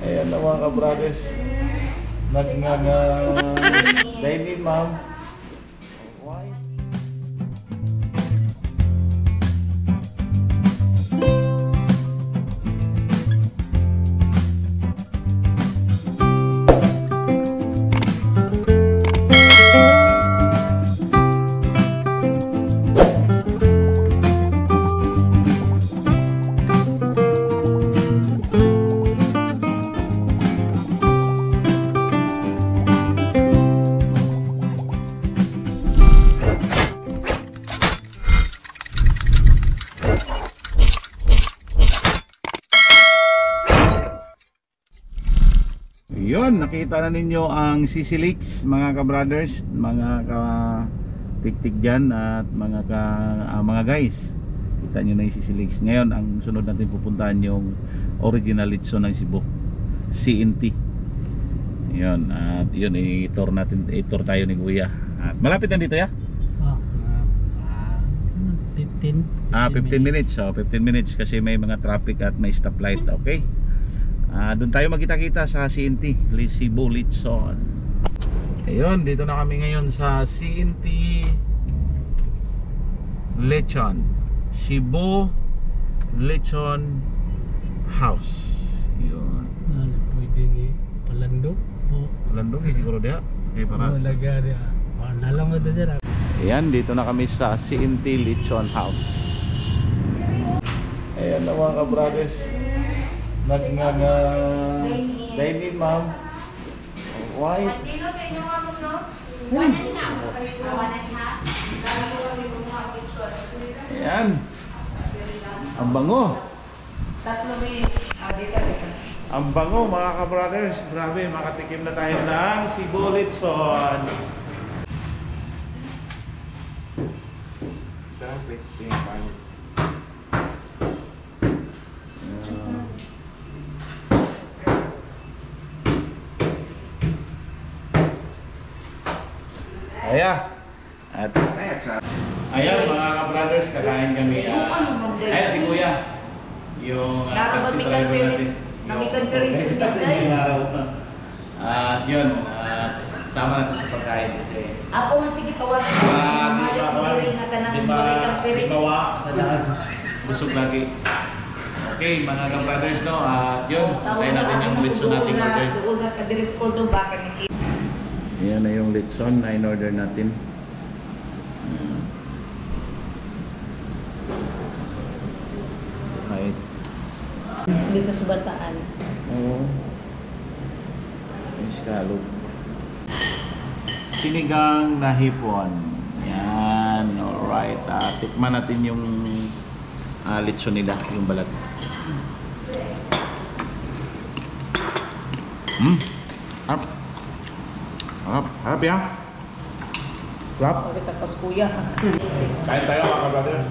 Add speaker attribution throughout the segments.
Speaker 1: Ayan na mga ka-brothers. Nag-dining ma'am. Why? Yun, nakita na ninyo ang CC Lakes mga ka-brothers, mga ka-tik-tik dyan at mga guys. Kita nyo na yung CC Lakes. Ngayon, ang sunod natin pupuntahan yung original Litson ng Cebu, CNT. Yun, at yun, i-tour tayo ni Kuya. At malapit na dito ya? 15 minutes. So 15 minutes kasi may mga traffic at may stoplight. Okay? Doon tayo magkita-kita sa CNT Cebu Litson. Ayun, dito na kami ngayon sa CNT Litson Cebu Litson House. Yun.
Speaker 2: Pwede ni Palandok.
Speaker 1: Palandok, siguro dia.
Speaker 2: Para laga dia. Nalang mo sir.
Speaker 1: Ayan, dito na kami sa CNT Litson House. Ayan na mga ka-brothers. Nag-dining ma'am. Why? Ayan. Ang bango. Ang bango mga ka-brothers. Grabe, makatikim na tayo ng Cebu Litson. Ayan mga ka-brothers, kakain kami. Ayan si Kuya, yung taxi driver natin. At yun, sama natin sa pagkain kasi
Speaker 3: ako man sige tawag
Speaker 1: di bawa sa lahat, busog lagi. Okay mga ka-brothers, no? At yun, tayo natin yung Litson natin order. Ayan na yung Litson na in-order natin. Right.
Speaker 3: Dito sa Bataan.
Speaker 1: Oo. Escalop. Sinigang na hipon. Yan. Alright. Tikman natin yung Litson nila, yung balat. Harap. Harap. Harap ya. Harap.
Speaker 3: Tapos Kuya.
Speaker 1: Kain tayo mga ka-brothers.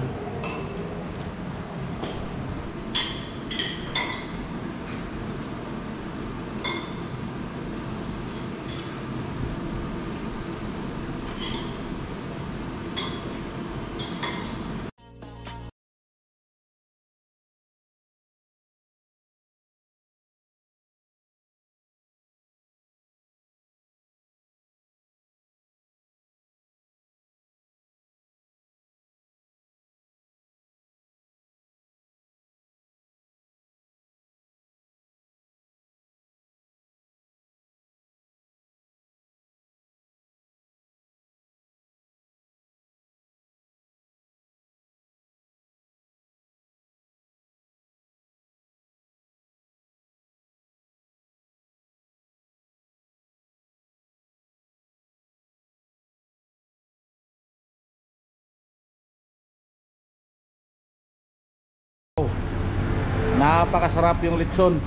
Speaker 1: Napakasarap yung Litson.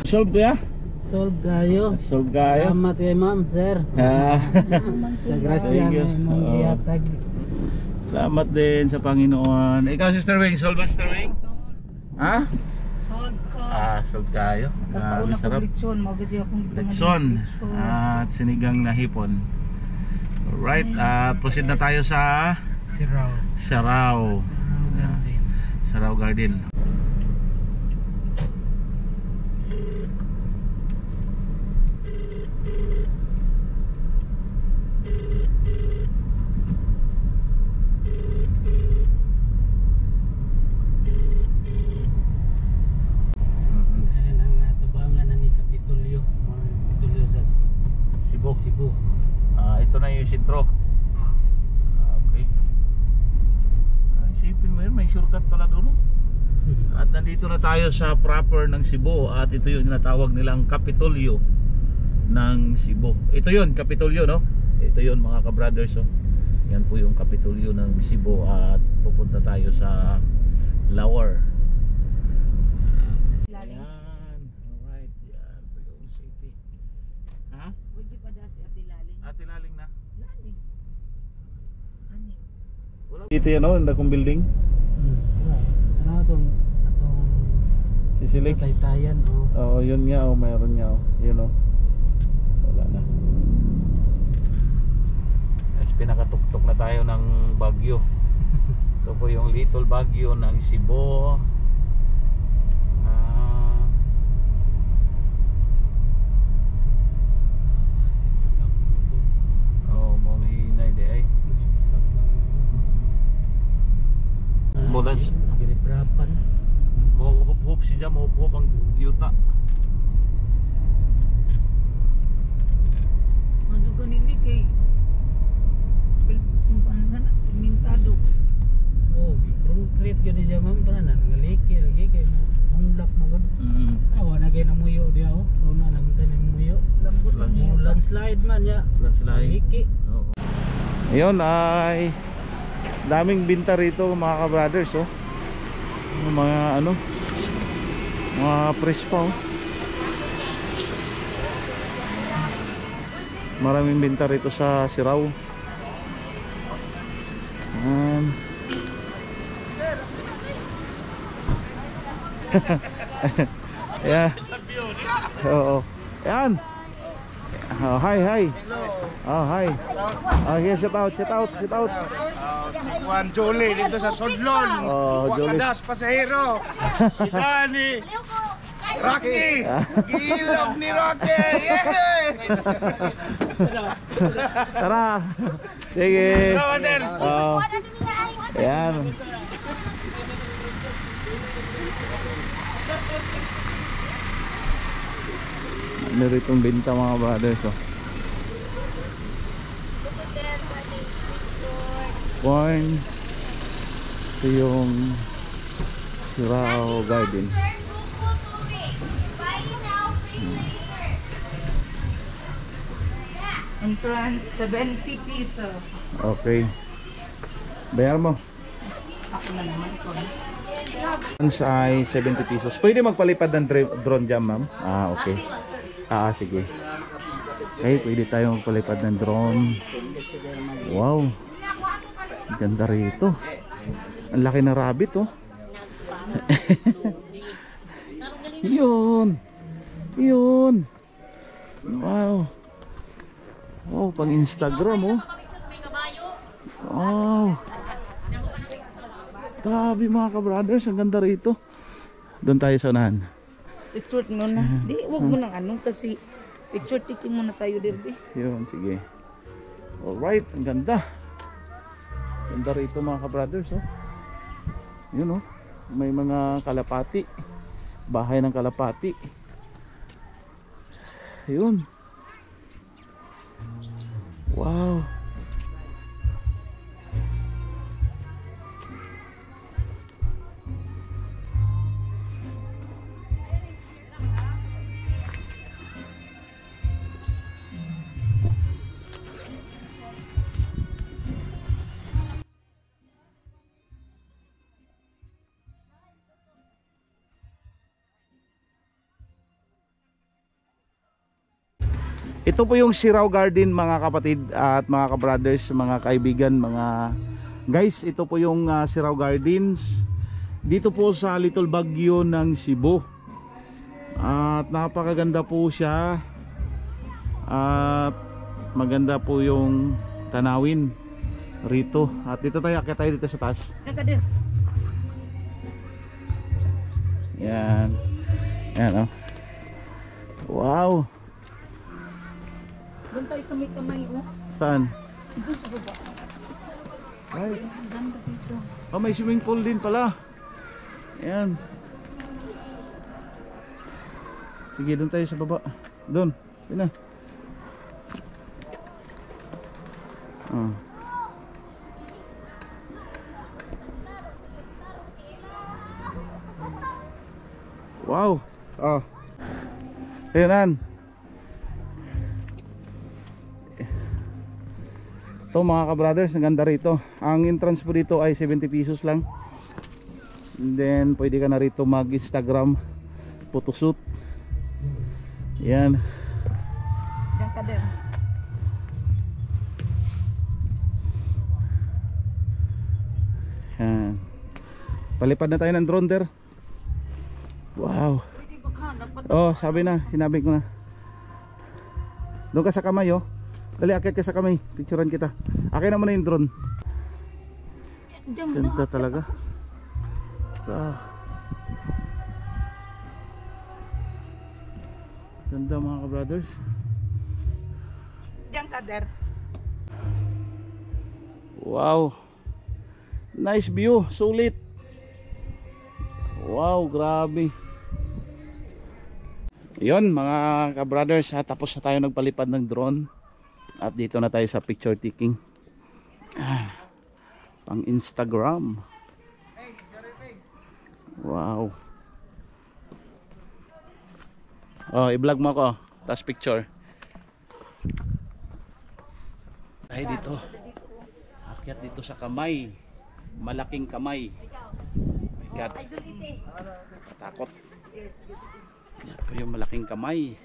Speaker 1: Solve ko ya?
Speaker 2: Solve kayo.
Speaker 1: Solve kayo.
Speaker 2: Salamat kay ma'am, sir. Sa grasya na mong iyatag.
Speaker 1: Salamat din sa Panginoon. Ikaw, Sister Wing, solve ba, Sister Wing? Ha?
Speaker 3: Solve ko.
Speaker 1: Solve kayo. Grabe sarap.
Speaker 3: Litson,
Speaker 1: Litson at sinigang na hipon. Alright, proceed na tayo sa
Speaker 2: Siraw.
Speaker 1: Sarao.
Speaker 2: Garden.
Speaker 1: Sarao Garden.
Speaker 2: Ayan ang tubangan na ni Kapitulyo. Kapitulyo sa
Speaker 1: Cebu.
Speaker 2: Cebu.
Speaker 1: Ito na yung sentro. Okay. Isipin mo yun, may shortcut pala doon. At nandito na tayo sa proper ng Cebu. At ito yung tinatawag nilang Kapitolyo ng Cebu. Ito yun, Kapitolyo, no? Ito yun mga ka-brothers, oh. Yan po yung Kapitolyo ng Cebu. At pupunta tayo sa Laur.
Speaker 3: Lalim.
Speaker 1: Yan. Alright. Yan po yung city. Ha?
Speaker 3: Pwede pa dahil si Ate Lalim.
Speaker 1: Ate laling na.
Speaker 3: Lalim. Ano?
Speaker 1: Dito yan, no? Yung dakong building.
Speaker 2: Ano itong
Speaker 1: Sisilix.
Speaker 2: Taytayan o.
Speaker 1: Oo, yun nga, oh, mayroon nga, oh. Yun, oh. Wala na. Guys, pinakatuktok na tayo ng Baguio. Ito po yung Little Baguio ng Cebu. Maminay di ay. Mula sa
Speaker 2: Giriprapan.
Speaker 1: Mahup-hup siya, mahup-hup ang yuta.
Speaker 3: Madugo nili kay simpangan na simentado.
Speaker 2: Oh, concrete yun siya ma'am. Para na nangaliki lagi kay munglak magod. Awa na kayo na muyo diya o. O na namunta na yung muyo.
Speaker 3: Lambot ang
Speaker 1: Lance.
Speaker 3: muta.
Speaker 2: Landslide man ya.
Speaker 1: Landslide.
Speaker 2: Liki.
Speaker 1: Oo. Ayun ay daming binta rito mga ka-brothers, oh. Yung mga ano, mga press pa, oh. Maraming binta rito sa Sirao. Yeah. Oo. Yan. Oh, hi. Oh, hi. Okay, shout out.
Speaker 4: Si Juan Jolie dito sa Sodlon.
Speaker 1: Oh, Jolie.
Speaker 4: Wakadas pasahero. Dani. Rocky. Gilog ni Rocky. Yay!
Speaker 1: Tara. Sige.
Speaker 4: Hello, sir.
Speaker 1: Oh. Ayan. Ano rito ang binta mga brothers, oh. Corn. Ito yung Sirao Garden.
Speaker 3: Entrance 70 pesos.
Speaker 1: Okay. Bayar mo.
Speaker 3: Ako na naman ko.
Speaker 1: Entrance ay 70 pesos. Pwede magpalipad ng drone dyan, ma'am? Okay. Sige. Okay, pwede tayo magpalipad ng drone. Wow. Ganda rito. Ang laki na rabbit, oh. Yun. Wow. Wow, pang Instagram, oh. Wow. Grabe mga ka-brothers, ang ganda rito. Doon tayo sa unahan.
Speaker 3: Picture mo na. Di, wag mo nang anong kasi picture taking muna tayo dirbe.
Speaker 1: Yun, sige. Alright, ang ganda. Ganda rito mga ka-brothers, oh. Yun, oh. May mga kalapati. Bahay ng kalapati. Yun. Wow. Ito po yung Sirao Garden mga kapatid at mga ka-brothers, mga kaibigan, mga guys. Ito po yung Sirao Gardens dito po sa Little Baguio ng Cebu. At napakaganda po siya. At maganda po yung tanawin rito. At dito tayo, akit tayo dito sa taas.
Speaker 3: Kader.
Speaker 1: Yan. Yan, oh. Wow.
Speaker 3: Doon tayo sa may kamay, oh.
Speaker 1: Saan?
Speaker 3: Doon sa baba.
Speaker 1: Ay,
Speaker 3: Ang ganda dito.
Speaker 1: oh, may swimming pool din pala. Yan. Sige, doon tayo sa baba. Doon. Yun na. Oh. Wow. Oh. Ayan. Ito mga ka-brothers, ang ganda rito. Ang entrance po dito ay 70 pesos lang. And then pwede ka na rito mag-Instagram photoshoot. Yan.
Speaker 3: Diyan Kader.
Speaker 1: Yan. Palipad na tayo ng drone der. Wow. Oh, sinabi ko na. Doon ka sa kamay, oh. Dali, akit ka sa kamay. Picturean kita. Akin na muna yung drone. Ganda talaga. Ganda mga ka-brothers.
Speaker 3: Diyan Kader.
Speaker 1: Wow. Nice view. Sulit. Wow, grabe. Yun mga ka-brothers, tapos na tayo nagpalipad ng drone. At dito na tayo sa picture taking. Pang Instagram. Wow. Oh, i-vlog mo ako. Tapos picture. Tayo dito. Akyat dito sa kamay. Malaking kamay. Oh my God. Takot. Yan po yung malaking kamay.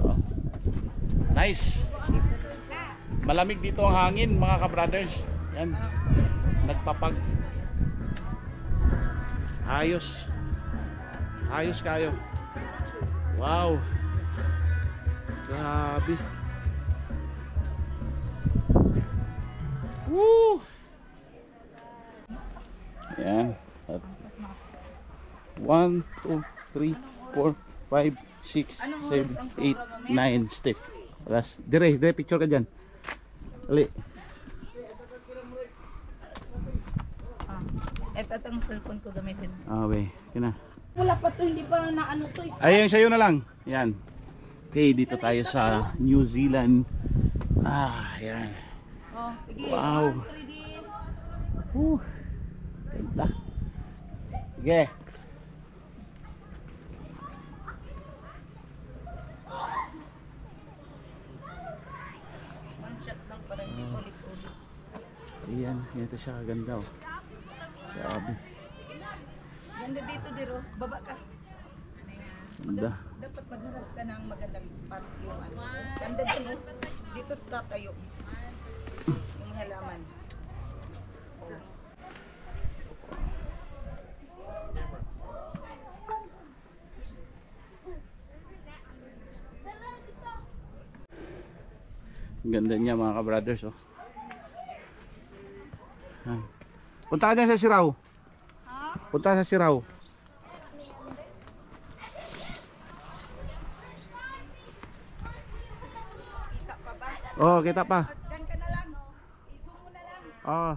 Speaker 1: Oh. Nice. Malamig dito ang hangin mga ka-brothers. Yan. Nagpapag. Ayos. Ayos kayo. Wow. Grabe. Woo. Yan. 1, 2, 3, 4, 5, 6, 7, 8, 9 Steph. Alas, dire picture ka dyan. Ali.
Speaker 3: Ito itong cellphone ko gamitin.
Speaker 1: Okay, kina.
Speaker 3: Wala pa to, hindi pa na ano to.
Speaker 1: Ayun, sa'yo na lang. Yan. Okay, dito tayo sa New Zealand. Yan.
Speaker 3: Oh, sige.
Speaker 1: Wow. Ganda. Sige.
Speaker 3: One shot lang para hindi ulit-ulit.
Speaker 1: Ayan, ito siya kaganda, oh. Grabe.
Speaker 3: Ganda dito, Diro. Baba ka.
Speaker 1: Ganda.
Speaker 3: Dapat magharap ka ng magandang spot yung ano. Ganda din, oh. Dito ka tayo. Yung halaman. Oh. Ang ganda niya mga ka-brothers, oh. Punta ka dyan sa Siraw. Punta sa Siraw. Kita pa ba?
Speaker 1: Oh, kita pa.
Speaker 3: Diyan ka na lang. I-zoom mo na lang.
Speaker 1: Oh.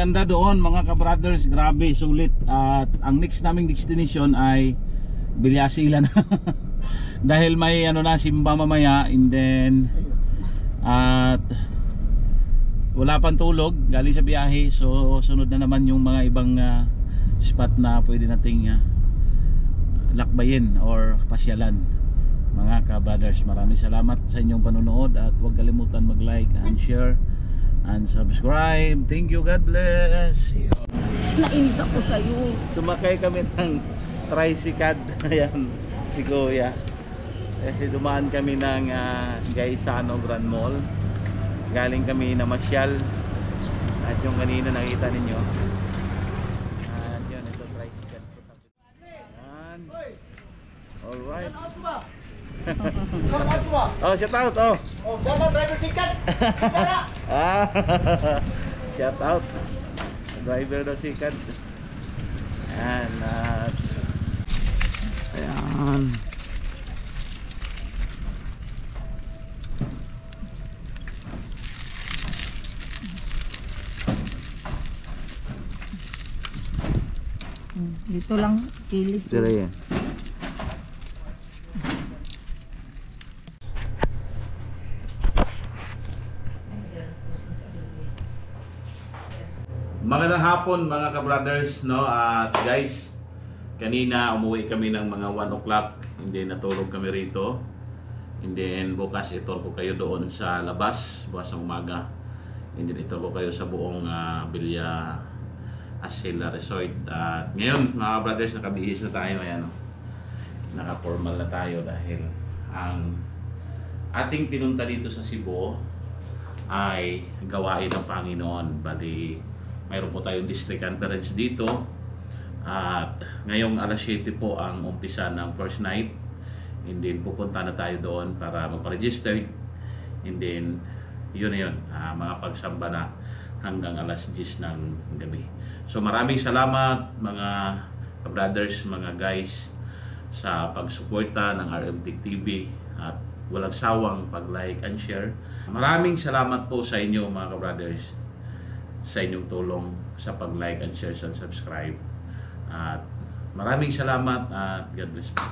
Speaker 1: ganda doon mga ka-brothers, grabe, sulit. At ang next naming destination ay Bilyasilan. Dahil may ano na, simba mamaya, and then at wala pang tulog, galing sa biyahe. So sunod na naman yung mga ibang spot na pwede nating lakbayin or pasyalan. Mga ka-brothers, maraming salamat sa inyong panonood at huwag kalimutan mag-like and share and subscribe. Thank you, God bless.
Speaker 3: Nainis ako sa'yo.
Speaker 1: Sumakay kami ng tricycle. Ayan, si Kuya. Kasi dumaan kami ng Gaisano Grand Mall. Galing kami na Masyal. At yung kanina nakita ninyo. At yun, ito tricycle. Ayan. Alright. Oh, shout out. Oh.
Speaker 4: Oh, shout out driver sikat.
Speaker 1: Ah. Shout out. Driver daw sikat. Ayan. Ayan.
Speaker 3: Dito lang, kilid.
Speaker 1: Dito yan. Magandang hapon mga ka-brothers, no? At guys, kanina umuwi kami ng mga 1 o'clock, hindi natulog kami rito. And then bukas itor ko kayo doon sa labas, bukas ng umaga. And then itor ko kayo sa buong Villa Asila Resort. At ngayon mga brothers, nakabihis na tayo, ayan, naka-formal na tayo dahil ang ating pinunta dito sa Cebu ay gawain ng Panginoon. Bali, mayroon po tayong district conference dito at ngayong alas 7 po ang umpisa ng first night, and then pupunta na tayo doon para magpa-register, and then yun na yun, mga pagsamba na hanggang alas 10 ng gabi. So maraming salamat mga brothers, mga guys sa pagsuporta ng RMTech TV at walang sawang pag-like and share. Maraming salamat po sa inyo mga brothers sa inyong tulong sa pag-like and share and subscribe. At maraming salamat at God bless po.